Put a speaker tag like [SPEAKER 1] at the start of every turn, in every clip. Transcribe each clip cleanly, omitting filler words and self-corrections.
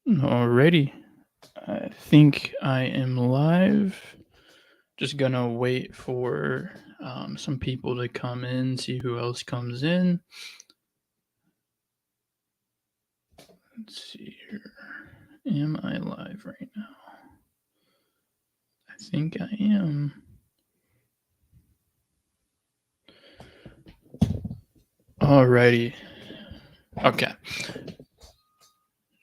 [SPEAKER 1] Alrighty. I think I am live. Just gonna wait for some people to come in, see who else comes in. Let's see here. Am I live right now? I think I am. Alrighty. Okay.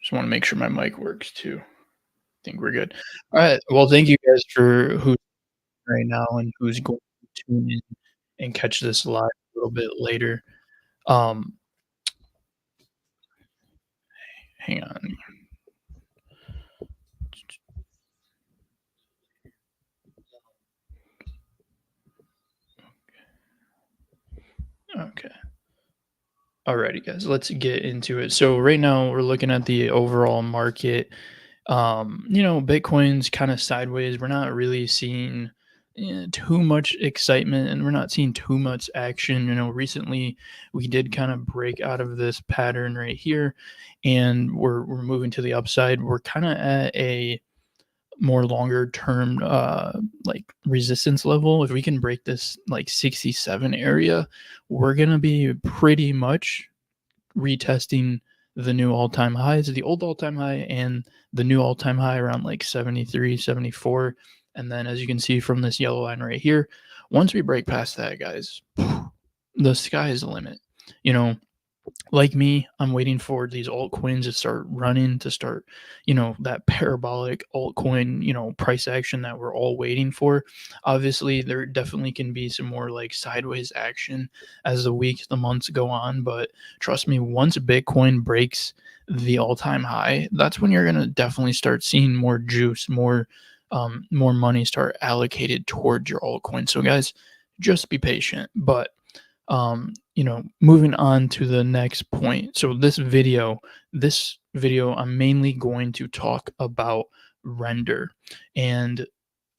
[SPEAKER 1] Just want to make sure my mic works too. I think we're good. All right. Well, thank you guys for who's right now and who's going to tune in and catch this live a little bit later. Um, Hang on. Okay. Alrighty, guys, let's get into it. So right now we're looking at the overall market. Bitcoin's kind of sideways. We're not really seeing too much excitement, and we're not seeing too much action. Recently we did kind of break out of this pattern right here, and we're moving to the upside. We're kind of at a more longer term like resistance level. If we can break this like 67 area, we're gonna be pretty much retesting the new all-time highs, the old all-time high and the new all-time high around like 73, 74. And then as you can see from this yellow line right here, once we break past that, guys, the sky is the limit. You know, like me, I'm waiting for these altcoins to start running, to start, that parabolic altcoin, price action that we're all waiting for. Obviously, there definitely can be some more like sideways action as the weeks, the months go on. But trust me, once Bitcoin breaks the all-time high, that's when you're gonna definitely start seeing more juice, more money start allocated towards your altcoin. So guys, just be patient. But moving on to the next point. So this video, I'm mainly going to talk about render, and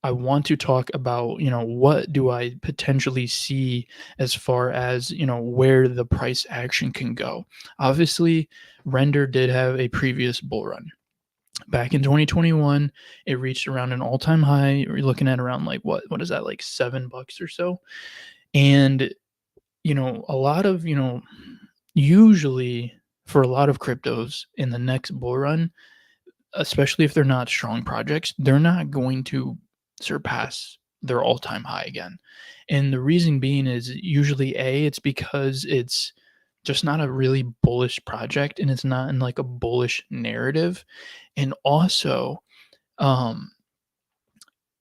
[SPEAKER 1] I want to talk about, what do I potentially see as far as, where the price action can go. Obviously, render did have a previous bull run. Back in 2021, it reached around an all-time high. We're looking at around like what is that, like $7 or so? And a lot of, usually for a lot of cryptos in the next bull run, especially if they're not strong projects, they're not going to surpass their all-time high again. And the reason being is usually it's because it's just not a really bullish project and it's not in like a bullish narrative. And also, um,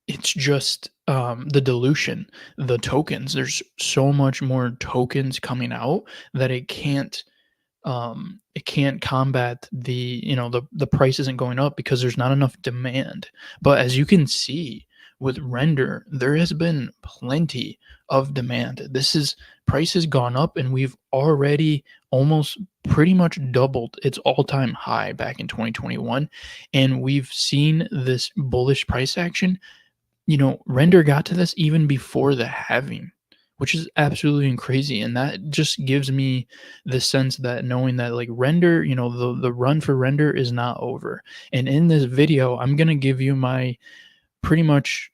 [SPEAKER 1] it's just the dilution, the tokens. There's so much more tokens coming out that it can't combat the price isn't going up because there's not enough demand. But as you can see with render, there has been plenty of demand. Price has gone up, and we've already almost pretty much doubled its all-time high back in 2021, and we've seen this bullish price action. Render got to this even before the halving, which is absolutely crazy. And that just gives me the sense that knowing that like render, the run for render is not over. And in this video, I'm going to give you my pretty much,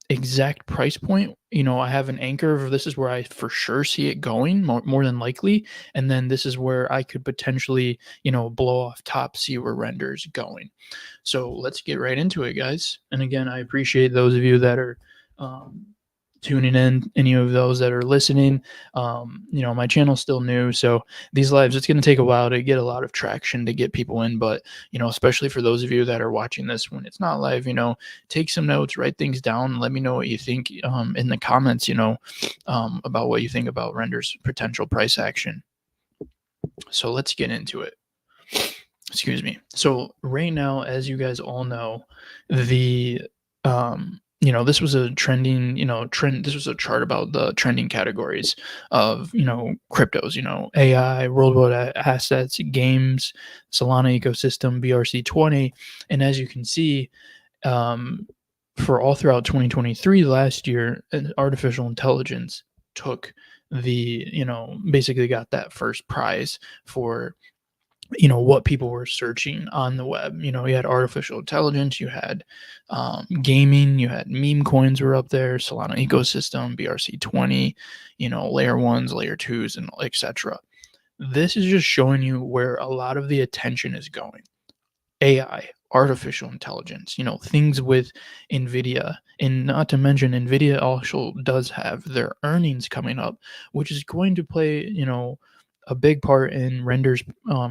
[SPEAKER 1] exact price point. I have an anchor of this is where I for sure see it going more than likely. And then this is where I could potentially, blow off top, see where render's going. So let's get right into it, guys. And again, I appreciate those of you that are tuning in, any of those that are listening. My channel's still new, so these lives, it's going to take a while to get a lot of traction to get people in. But, especially for those of you that are watching this when it's not live, take some notes, write things down, let me know what you think in the comments, about what you think about render's potential price action. So let's get into it. Excuse me. So right now, as you guys all know, this was a trending, trend. This was a chart about the trending categories of, cryptos, AI, worldwide assets, games, Solana ecosystem, BRC20. And as you can see, for all throughout 2023 last year, artificial intelligence took basically got that first prize for what people were searching on the web. You had artificial intelligence, you had gaming, you had meme coins were up there, Solana ecosystem, BRC20, layer ones, layer twos, and etc. This is just showing you where a lot of the attention is going. AI, artificial intelligence, things with NVIDIA. And not to mention, NVIDIA also does have their earnings coming up, which is going to play, a big part in Render's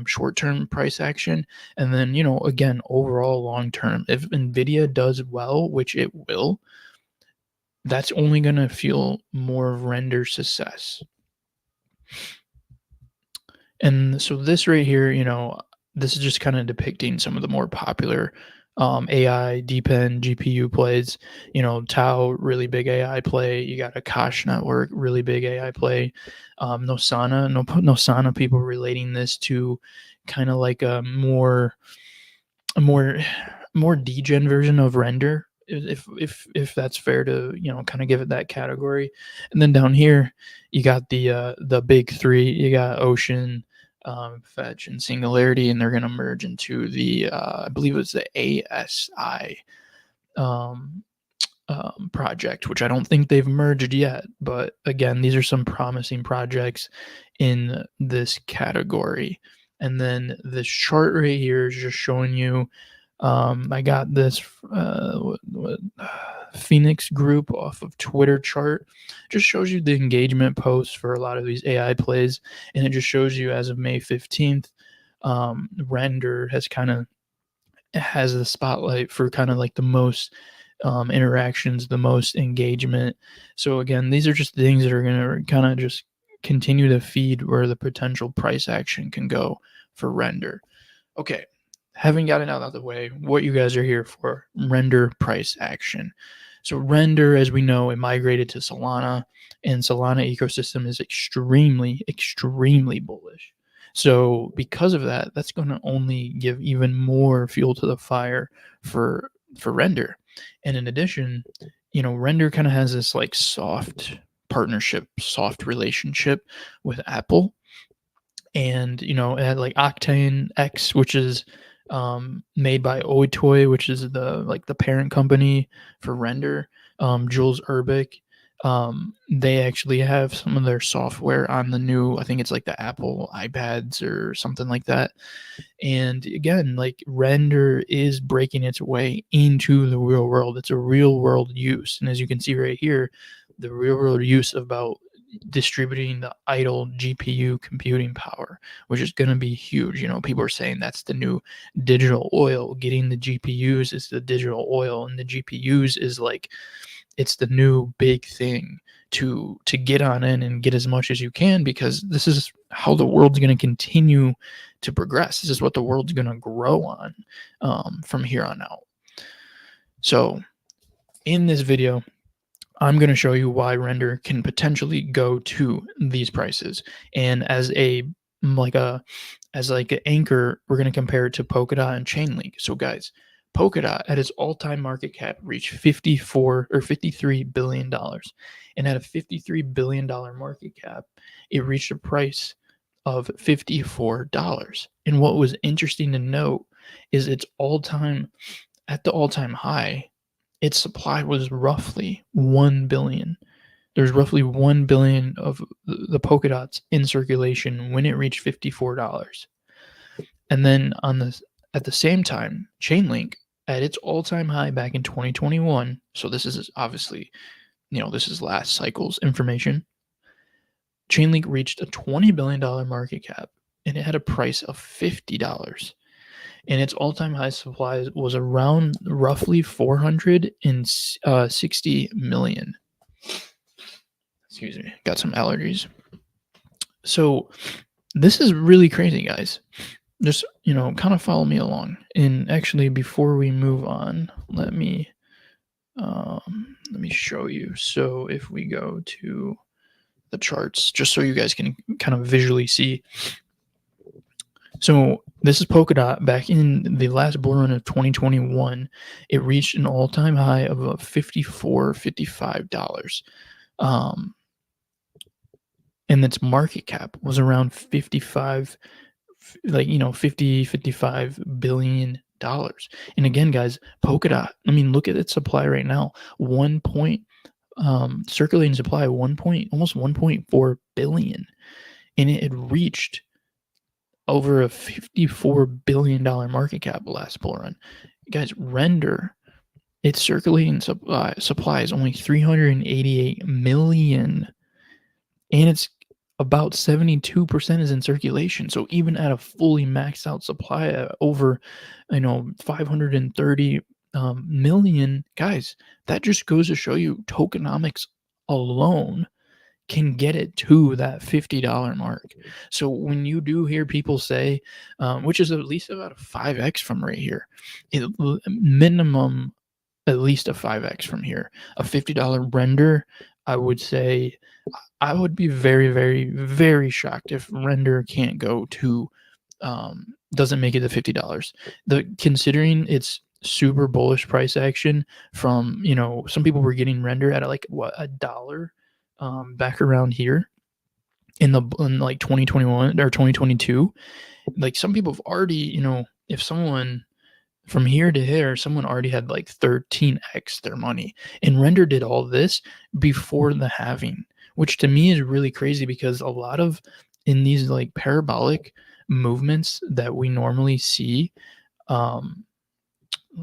[SPEAKER 1] short-term price action. And then, again, overall long-term, if NVIDIA does well, which it will, that's only going to fuel more of Render's success. And so this right here, this is just kind of depicting some of the more popular AI, DeepN, GPU plays. Tau, really big AI play. You got Akash Network, really big AI play. Nosana, people relating this to kind of like a more degen version of Render, if that's fair to kind of give it that category. And then down here you got the big three. You got Ocean, Fetch, and Singularity, and they're going to merge into the I believe it's the ASI project, which I don't think they've merged yet. But again, these are some promising projects in this category. And then this chart right here is just showing you. I got this Phoenix group off of Twitter chart. Just shows you the engagement posts for a lot of these AI plays, and it just shows you as of May 15th, Render has the spotlight for kind of like the most interactions, the most engagement. So again, these are just things that are going to kind of just continue to feed where the potential price action can go for Render. Okay, having gotten out of the way, what you guys are here for, Render price action. So Render, as we know, it migrated to Solana, and Solana ecosystem is extremely, extremely bullish. So because of that, that's going to only give even more fuel to the fire for Render. And in addition, Render kind of has this like soft partnership, soft relationship with Apple. And it had like Octane X, which is made by Oitoy, which is the parent company for Render. Jules Urbic, they actually have some of their software on the new, I think it's like the Apple iPads or something like that. And again, like Render is breaking its way into the real world. It's a real world use. And as you can see right here, the real world use about distributing the idle GPU computing power, which is going to be huge. People are saying that's the new digital oil. Getting the GPUs is the digital oil, and the GPUs is like, it's the new big thing to get on in and get as much as you can, because this is how the world's going to continue to progress. This is what the world's going to grow on from here on out. So in this video, I'm going to show you why Render can potentially go to these prices. And as an anchor, we're going to compare it to Polkadot and Chainlink. So guys, Polkadot at its all-time market cap reached $53 billion. And at a $53 billion market cap, it reached a price of $54. And what was interesting to note is at the all-time high, its supply was roughly 1 billion. There's roughly 1 billion of the Polkadots in circulation when it reached $54. And then at the same time, Chainlink at its all-time high back in 2021. So this is obviously, this is last cycle's information. Chainlink reached a $20 billion market cap, and it had a price of $50. And its all-time high supply was around roughly 460 million. Excuse me, got some allergies. So this is really crazy, guys. Just, kind of follow me along. And actually, before we move on, let me show you. So if we go to the charts, just so you guys can kind of visually see. So this is Polkadot back in the last bull run of 2021. It reached an all-time high of $55. and its market cap was around 55, like, 50-55 billion dollars. And again, guys, Polkadot, I mean, look at its supply right now. Circulating supply, almost 1.4 billion, and it had reached over a $54 billion market cap last bull run. Guys, Render, its circulating supply is only 388 million, and it's about 72% is in circulation. So even at a fully maxed out supply over 530 million, guys, that just goes to show you tokenomics alone can get it to that $50 mark. So when you do hear people say, which is at least about a 5x from right here, minimum at least a 5x from here, a $50 Render, I would say I would be very, very, very shocked if Render can't go to, doesn't make it to $50. Considering its super bullish price action from, some people were getting Render at like what, $1, back around here in like 2021 or 2022. Like some people have already, if someone from here to here, someone already had like 13x their money, and Render did all this before the halving, which to me is really crazy because a lot of in these like parabolic movements that we normally see, let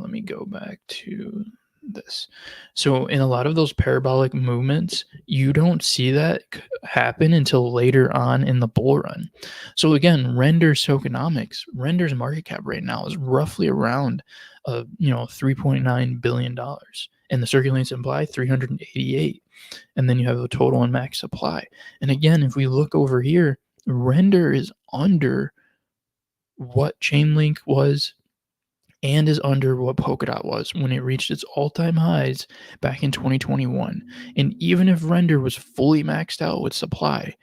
[SPEAKER 1] me go back to this. So in a lot of those parabolic movements, you don't see that happen until later on in the bull run. So again, Render's tokenomics, Render's market cap right now is roughly around $3.9 billion, and the circulating supply 388, and then you have a total and max supply. And again, if we look over here, Render is under what Chainlink was and is under what Polkadot was when it reached its all-time highs back in 2021. And even if Render was fully maxed out with supply,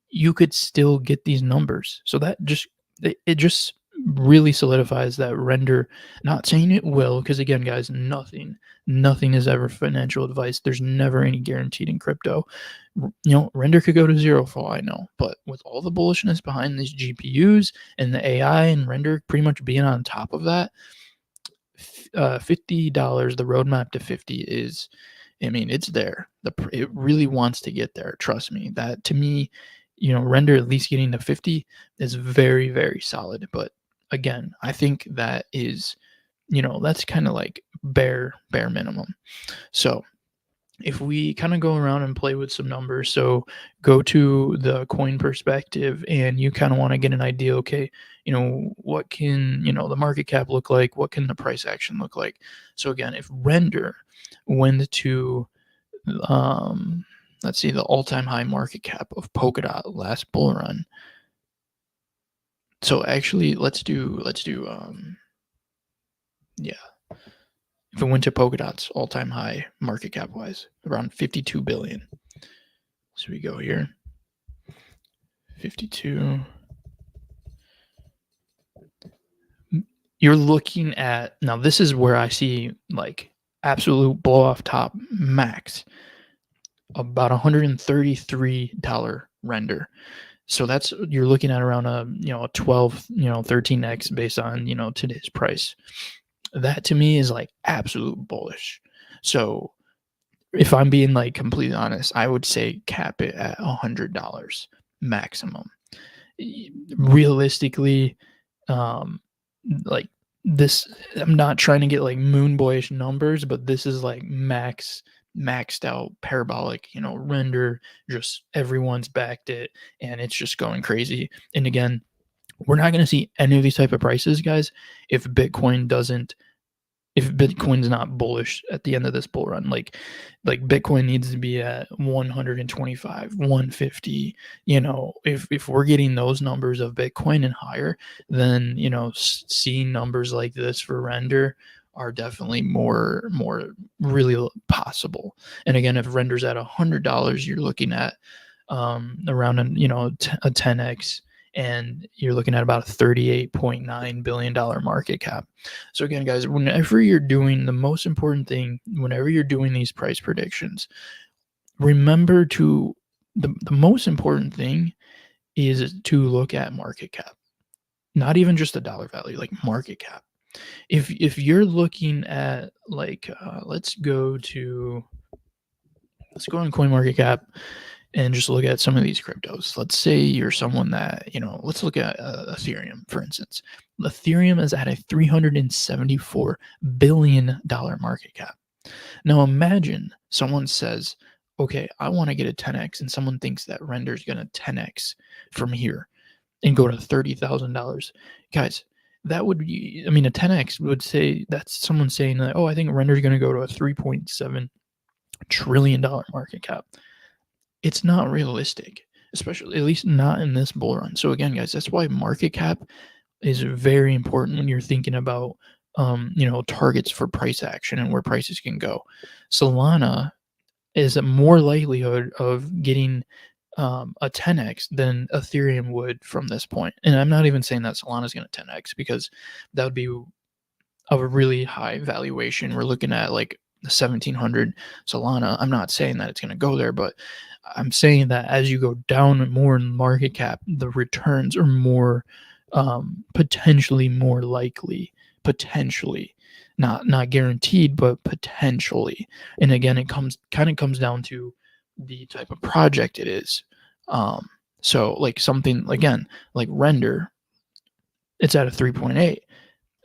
[SPEAKER 1] you could still get these numbers. So that just really solidifies that Render, not saying it will, because again, guys, nothing is ever financial advice. There's never any guaranteed in crypto. Render could go to zero for all I know, but with all the bullishness behind these GPUs and the AI and Render pretty much being on top of that, $50, the roadmap to 50 is, it's there. It really wants to get there. Trust me. That to me, Render at least getting to 50 is very, very solid. But again, I think that is, that's kind of like bare minimum. So if we kind of go around and play with some numbers, so go to the coin perspective and you kind of want to get an idea, okay, what can, the market cap look like? What can the price action look like? So again, if Render went to, let's see, the all-time high market cap of Polkadot last bull run. So actually, let's do, yeah. If it went to Polkadot's all-time high market cap-wise, around 52 billion. So we go here, 52. You're looking at, now this is where I see like absolute blow off top max, about $133 Render. So that's, you're looking at around a 12, 13x based on today's price. That to me is like absolute bullish. So if I'm being like completely honest, I would say cap it at $100 maximum. Realistically, like this, I'm not trying to get like moon boyish numbers, but this is like maxed out parabolic, Render, just everyone's backed it and it's just going crazy. And again, we're not going to see any of these type of prices, guys, if Bitcoin's not bullish at the end of this bull run. Like Bitcoin needs to be at 125, 150. If we're getting those numbers of Bitcoin and higher, then seeing numbers like this for Render are definitely more really possible. And again, if Render's at $100, you're looking at around a 10x, and you're looking at about a $38.9 billion market cap. So again, guys, whenever you're doing, the most important thing, whenever you're doing these price predictions, remember to the most important thing is to look at market cap, not even just the dollar value, like market cap. If you're looking at like let's go on CoinMarketCap and just look at some of these cryptos. Let's say you're someone that, let's look at Ethereum, for instance. Ethereum is at a $374 billion market cap. Now imagine someone says, okay, I want to get a 10x, and someone thinks that Render is going to 10x from here and go to $30,000. Guys, that would be, I mean, a 10x would say that's someone saying that, oh, I think Render is going to go to a $3.7 trillion market cap. It's not realistic, especially at least not in this bull run. So again, guys, that's why market cap is very important when you're thinking about targets for price action and where prices can go. Solana is a more likelihood of getting a 10x than Ethereum would from this point. And I'm not even saying that Solana is going to 10x, because that would be of a really high valuation. We're looking at like the 1700 Solana. I'm not saying that it's going to go there, but I'm saying that as you go down more in market cap, the returns are more potentially more likely, potentially, not guaranteed, but potentially. And again, it comes down to the type of project it is. So like something again like Render, it's at a 3.8.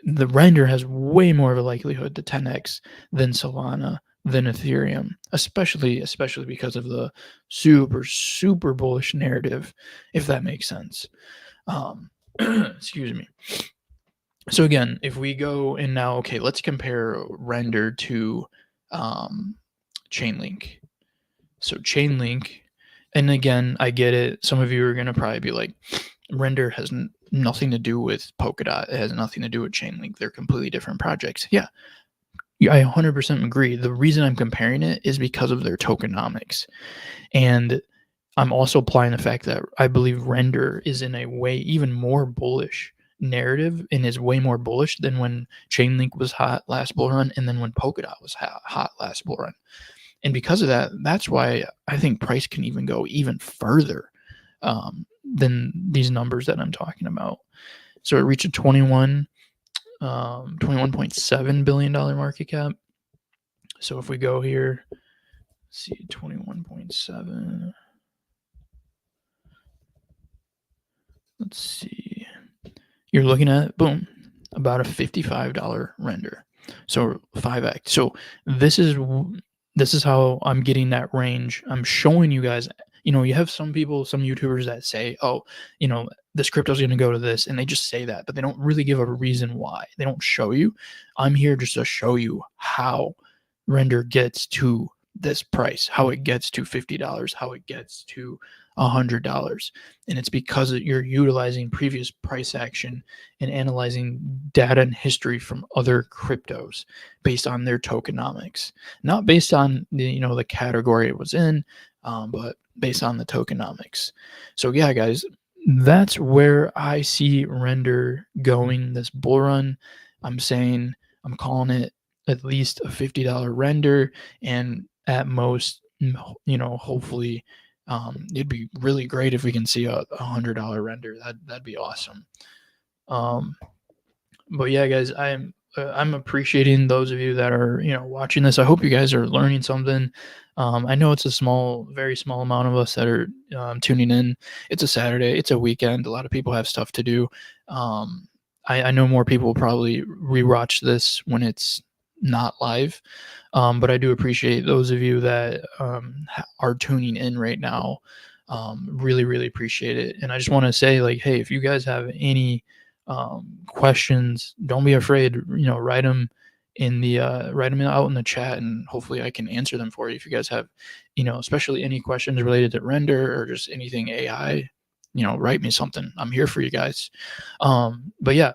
[SPEAKER 1] The Render has way more of a likelihood to 10x than Solana, than Ethereum, especially because of the super bullish narrative, if that makes sense. Excuse me. So again, if we go and now, okay, let's compare Render to Chainlink. So Chainlink, and again, I get it. Some of you are going to probably be like, Render has nothing to do with Polkadot. It has nothing to do with Chainlink. They're completely different projects. Yeah, I 100% agree. The reason I'm comparing it is because of their tokenomics. And I'm also applying the fact that I believe Render is in a way even more bullish narrative and is way more bullish than when Chainlink was hot last bull run and then when Polkadot was hot last bull run. And because of that, that's why I think price can even go even further than these numbers that I'm talking about. So it reached a $21.7 billion market cap. So if we go here, see 21.7. Let's see. You're looking at, boom, about a $55 Render. So 5x. So this is how I'm getting that range. I'm showing you guys, you have some people, some YouTubers that say, oh, this crypto is going to go to this, and they just say that, but they don't really give a reason why. They don't show you. I'm here just to show you how Render gets to this price, how it gets to $50, how it gets to $100. And it's because you're utilizing previous price action and analyzing data and history from other cryptos based on their tokenomics, not based on the category it was in, but based on the tokenomics. So yeah, guys, that's where I see Render going this bull run. I'm calling it at least a $50 Render, and at most, hopefully, it'd be really great if we can see a $100 Render. That'd be awesome. But yeah, guys, I'm appreciating those of you that are watching this. I hope you guys are learning something. I know it's a very small amount of us that are tuning in. It's a Saturday. It's a weekend. A lot of people have stuff to do. I know more people will probably rewatch this when it's not live. But I do appreciate those of you that are tuning in right now. Really appreciate it. And I just want to say, like, hey, if you guys have any questions, don't be afraid. Write them out in the chat, and hopefully I can answer them for you. If you guys have, especially any questions related to Render or just anything AI, write me something. I'm here for you guys. But yeah,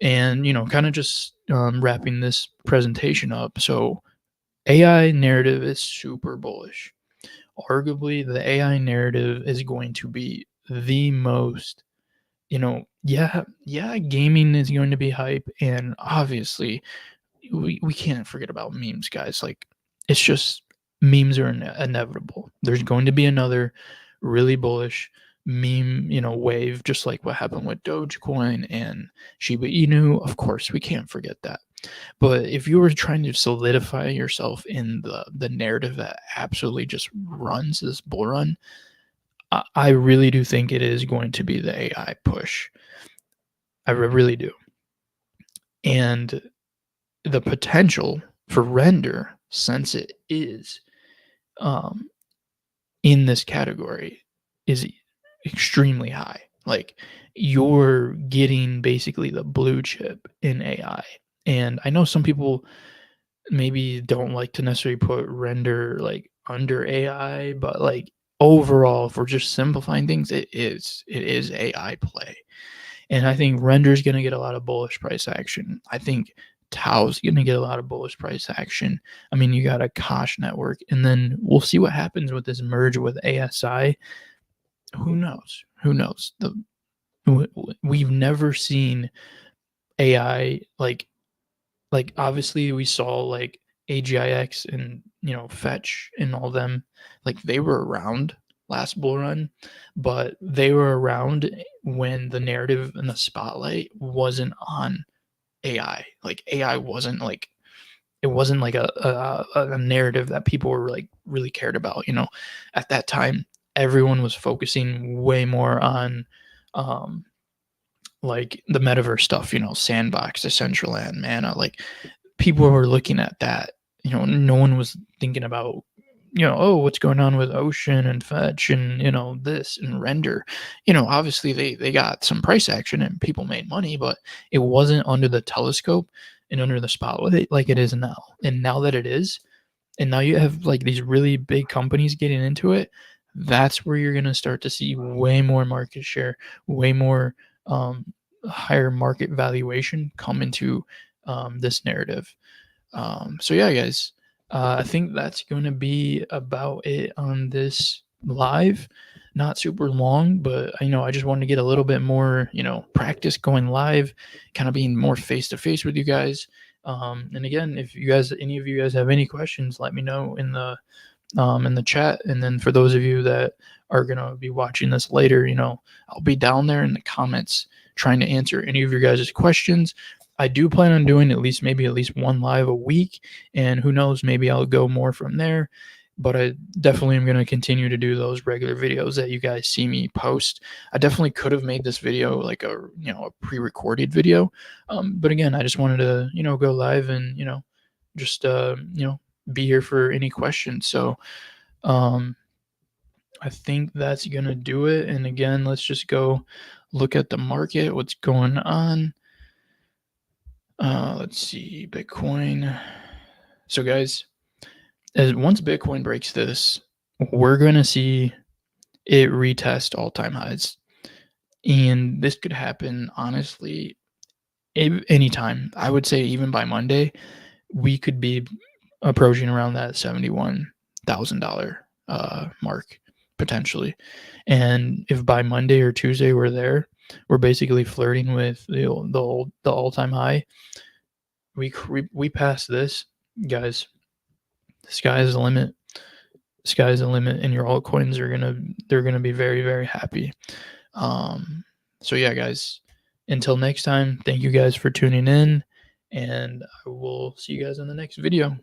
[SPEAKER 1] and kind of just wrapping this presentation up. So AI narrative is super bullish. Arguably, the AI narrative is going to be the most, gaming is going to be hype. And obviously, we can't forget about memes, guys. Like, it's just memes are inevitable. There's going to be another really bullish meme, wave, just like what happened with Dogecoin and Shiba Inu. Of course, we can't forget that. But if you were trying to solidify yourself in the narrative that absolutely just runs this bull run, I really do think it is going to be the AI push. I really do. And the potential for render, since it is um, in this category, is extremely high. Like, you're getting basically the blue chip in AI. And I know some people maybe don't like to necessarily put render like under AI, but like overall, if we're just simplifying things, it is AI play. And I think render is going to get a lot of bullish price action. I think Tau's going to get a lot of bullish price action. I mean, you got a Kosh network, and then we'll see what happens with this merge with ASI. Who knows? Who knows? We've never seen AI like obviously we saw like AGIX and Fetch and all them, like they were around last bull run, but they were around when the narrative and the spotlight wasn't on AI. Like AI wasn't like, it wasn't like a narrative that people were like really cared about. At that time, everyone was focusing way more on um like the metaverse stuff, Sandbox, Decentraland, Mana, like people were looking at that. No one was thinking about, oh, what's going on with Ocean and Fetch and this and Render. Obviously they got some price action and people made money, but it wasn't under the telescope and under the spotlight like it is now. And now that it is, and now you have like these really big companies getting into it, that's where you're going to start to see way more market share, way more um, higher market valuation come into this narrative. So yeah, guys, I think that's going to be about it on this live. Not super long, but I just wanted to get a little bit more, practice going live, kind of being more face to face with you guys. And again, if any of you guys have any questions, let me know in the chat. And then for those of you that are gonna be watching this later, I'll be down there in the comments trying to answer any of your guys' questions. I do plan on doing at least one live a week, and who knows, maybe I'll go more from there. But I definitely am going to continue to do those regular videos that you guys see me post. I definitely could have made this video like a pre-recorded video, but again, I just wanted to go live and just be here for any questions. So um, I think that's gonna do it. And again, let's just go look at the market, what's going on. Let's see, Bitcoin. So guys, as once Bitcoin breaks this, we're gonna see it retest all-time highs. And this could happen honestly anytime. I would say even by Monday, we could be approaching around that $71,000 mark potentially. And if by Monday or Tuesday we're there, we're basically flirting with the all-time high. We pass this, guys. The sky is the limit. Sky is the limit, and your altcoins they're gonna be very, very happy. So yeah, guys. Until next time, thank you guys for tuning in, and I will see you guys in the next video.